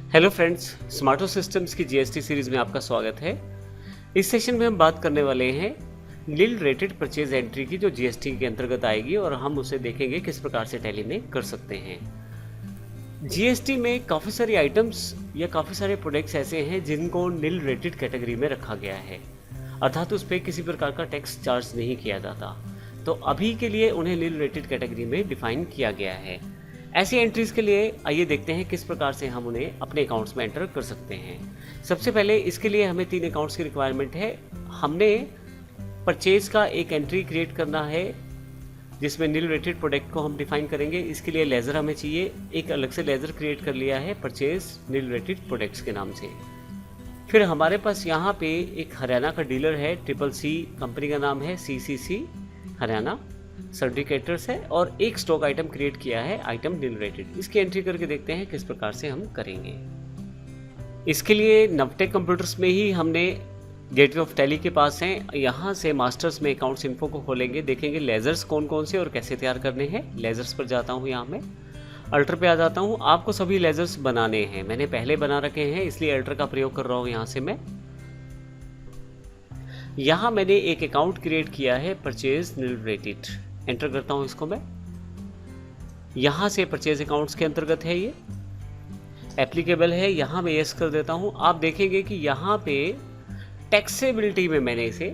Hello friends, स्मार्टो systems की GST series में आपका स्वागत है। इस सेशन में हम बात करने वाले हैं नील रेटेड परचेज एंट्री की, जो जीएसटी के अंतर्गत आएगी और हम उसे देखेंगे किस प्रकार से टैली में कर सकते हैं। जीएसटी में काफ़ी सारी आइटम्स या काफ़ी सारे प्रोडक्ट्स ऐसे हैं जिनको नील रेटेड कैटेगरी में रखा गया है, अर्थात उस पर किसी प्रकार का टैक्स चार्ज नहीं किया जाता। तो अभी के लिए उन्हें नील रेटेड कैटेगरी में डिफाइन किया गया है। ऐसी एंट्रीज के लिए आइए देखते हैं किस प्रकार से हम उन्हें अपने अकाउंट्स में एंटर कर सकते हैं। सबसे पहले इसके लिए हमें 3 अकाउंट्स की रिक्वायरमेंट है। हमने परचेज का एक एंट्री क्रिएट करना है जिसमें नील रेटेड प्रोडक्ट को हम डिफाइन करेंगे। इसके लिए लेज़र हमें चाहिए, एक अलग से लेज़र क्रिएट कर लिया है परचेज नील रेटेड प्रोडक्ट्स के नाम से। फिर हमारे पास यहाँ पे एक हरियाणा का डीलर है, CCC कंपनी का नाम है, CCC हरियाणा सर्टिफिकेटर्स है, और एक स्टॉक आइटम क्रिएट किया है, आइटम नील रेटेड। इसकी एंट्री करके देखते हैं किस प्रकार से हम करेंगे। इसके लिए नवटेक कंप्यूटर्स में ही हमने गेटवे ऑफ टैली के पास हैं, यहाँ से मास्टर्स में अकाउंट्स इन्फो को खोलेंगे, देखेंगे लेजर्स कौन कौन से और कैसे तैयार करने हैं। लेजर्स पर जाता हूँ, यहाँ में अल्टर पे आ जाता हूँ। आपको सभी लेजर्स बनाने हैं, मैंने पहले बना रखे हैं इसलिए अल्टर का प्रयोग कर रहा हूँ। यहाँ से मैं यहाँ मैंने एक अकाउंट क्रिएट किया है परचेज नील रेटेड, एंटर करता हूं इसको मैं। यहां से परचेज अकाउंट्स के अंतर्गत है, ये एप्लीकेबल है, यहां मैं यस कर देता हूं। आप देखेंगे कि यहां पे टैक्सेबिलिटी में मैंने इसे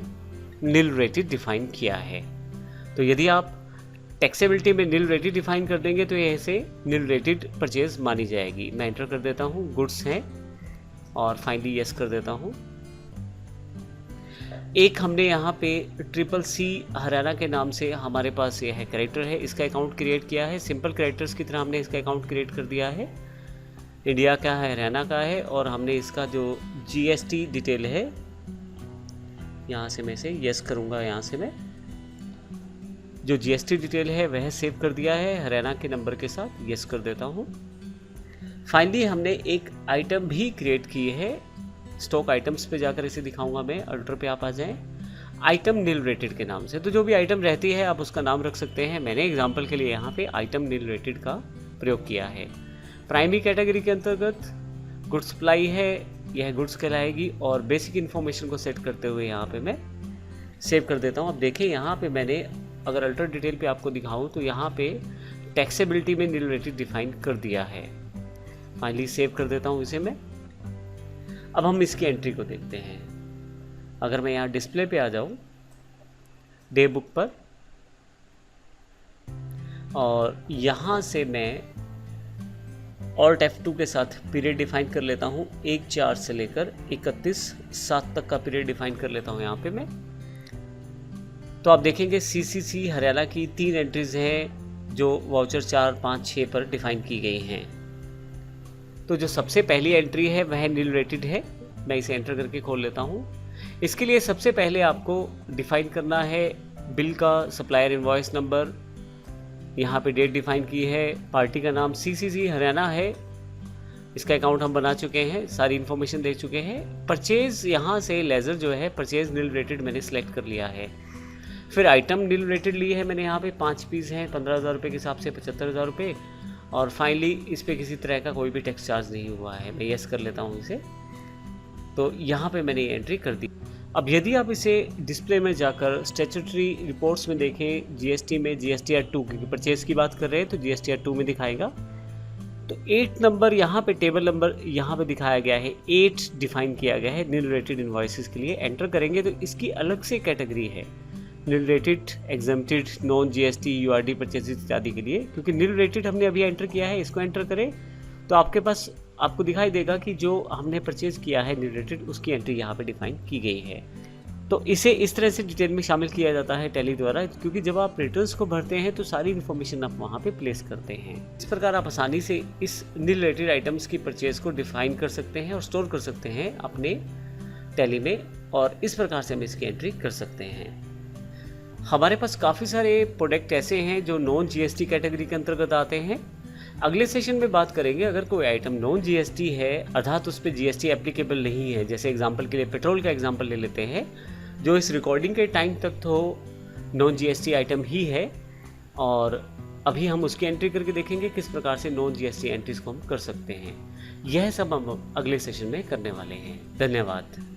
नील रेटेड डिफाइन किया है। तो यदि आप टैक्सेबिलिटी में नील रेटेड डिफाइन कर देंगे तो ये ऐसे नील रेटेड परचेज मानी जाएगी। मैं एंटर कर देता हूं, गुड्स है, और फाइनली यस कर देता हूं। एक हमने यहाँ पे CCC हरियाणा के नाम से हमारे पास ये है कैरेक्टर है, इसका अकाउंट क्रिएट किया है। सिंपल कैरेक्टर्स की तरह हमने इसका अकाउंट क्रिएट कर दिया है। इंडिया का है, हरियाणा का है, और हमने इसका जो GST डिटेल है, यहाँ से मैं इसे यस करूँगा। यहाँ से मैं जो GST डिटेल है वह सेव कर दिया है, हरियाणा के नंबर के साथ यस कर देता हूँ। फाइनली हमने एक आइटम भी क्रिएट की है, स्टॉक आइटम्स पे जाकर इसे दिखाऊंगा मैं। अल्टर पे आप आ जाएं, आइटम नील रेटेड के नाम से। तो जो भी आइटम रहती है आप उसका नाम रख सकते हैं। मैंने एग्जांपल के लिए यहाँ पे आइटम नील रेटेड का प्रयोग किया है। प्राइमरी कैटेगरी के अंतर्गत गुड्स सप्लाई है, यह गुड्स कहलाएगी, और बेसिक इन्फॉर्मेशन को सेट करते हुए यहाँ पे मैं सेव कर देता हूँ। अब देखें यहाँ पे मैंने अगर अल्टर डिटेल पे आपको दिखाऊँ तो यहाँ पे टैक्सेबिलिटी में नील रेटेड डिफाइन कर दिया है। फाइनली सेव कर देता हूँ इसे मैं। अब हम इसकी एंट्री को देखते हैं। अगर मैं यहाँ डिस्प्ले पे आ जाऊँ, डे बुक पर, और यहाँ से मैं ऑल्ट F2 के साथ पीरियड डिफाइन कर लेता हूँ। 1/4 से लेकर 31/7 तक का पीरियड डिफाइन कर लेता हूँ यहाँ पे मैं। तो आप देखेंगे CCC हरियाणा की 3 एंट्रीज हैं जो वाउचर 4, 5, 6 पर डिफाइन की गई हैं। तो जो सबसे पहली एंट्री है वह नील रेटेड है। मैं इसे एंटर करके खोल लेता हूँ। इसके लिए सबसे पहले आपको डिफाइन करना है बिल का सप्लायर इनवॉइस नंबर, यहाँ पे डेट डिफाइन की है, पार्टी का नाम CCC हरियाणा है, इसका अकाउंट हम बना चुके हैं, सारी इन्फॉर्मेशन दे चुके हैं। परचेज यहाँ से लेज़र जो है परचेज नील रेटेड मैंने सेलेक्ट कर लिया है। फिर आइटम नील रेटेड ली है मैंने, यहाँ पे 5 पीस हैं, 15,000 रुपये के हिसाब से 75,000 रुपये, और फाइनली इस पर किसी तरह का कोई भी टैक्स चार्ज नहीं हुआ है। मैं यस कर लेता हूँ इसे। तो यहाँ पे मैंने ये एंट्री कर दी। अब यदि आप इसे डिस्प्ले में जाकर स्टैट्यूटरी रिपोर्ट्स में देखें, GST में GSTR 2, क्योंकि परचेज की बात कर रहे हैं तो GSTR 2 में दिखाएगा। तो 8 नंबर यहाँ पे टेबल नंबर यहाँ पे दिखाया गया है, 8 डिफाइन किया गया है नील रेटेड इन्वॉइसेस के लिए। एंटर करेंगे तो इसकी अलग से कैटेगरी है, nil rated, exempted, non GST, URD purchases इत्यादि के लिए। क्योंकि नील रेटेड हमने अभी एंटर किया है, इसको एंटर करें तो आपके पास आपको दिखाई देगा कि जो हमने परचेज किया है नील रेटेड, उसकी एंट्री यहाँ पे डिफाइन की गई है। तो इसे इस तरह से डिटेल में शामिल किया जाता है टैली द्वारा, क्योंकि जब आप रिटर्न्स को भरते हैं तो सारी इन्फॉर्मेशन आप वहाँ पे प्लेस करते हैं। इस प्रकार आप आसानी से इस नील रेटेड आइटम्स की परचेज को डिफाइन कर सकते हैं और स्टोर कर सकते हैं अपने टैली में, और इस प्रकार से हम इसकी एंट्री कर सकते हैं। हमारे पास काफ़ी सारे प्रोडक्ट ऐसे हैं जो नॉन GST कैटेगरी के अंतर्गत आते हैं। अगले सेशन में बात करेंगे, अगर कोई आइटम नॉन GST है, अर्थात उस पर GST एप्लीकेबल नहीं है, जैसे एग्जांपल के लिए पेट्रोल का एग्जांपल ले लेते हैं, जो इस रिकॉर्डिंग के टाइम तक तो नॉन GST आइटम ही है, और अभी हम उसकी एंट्री करके देखेंगे किस प्रकार से नॉन GST एंट्रीज को हम कर सकते हैं। यह सब हम अगले सेशन में करने वाले हैं। धन्यवाद।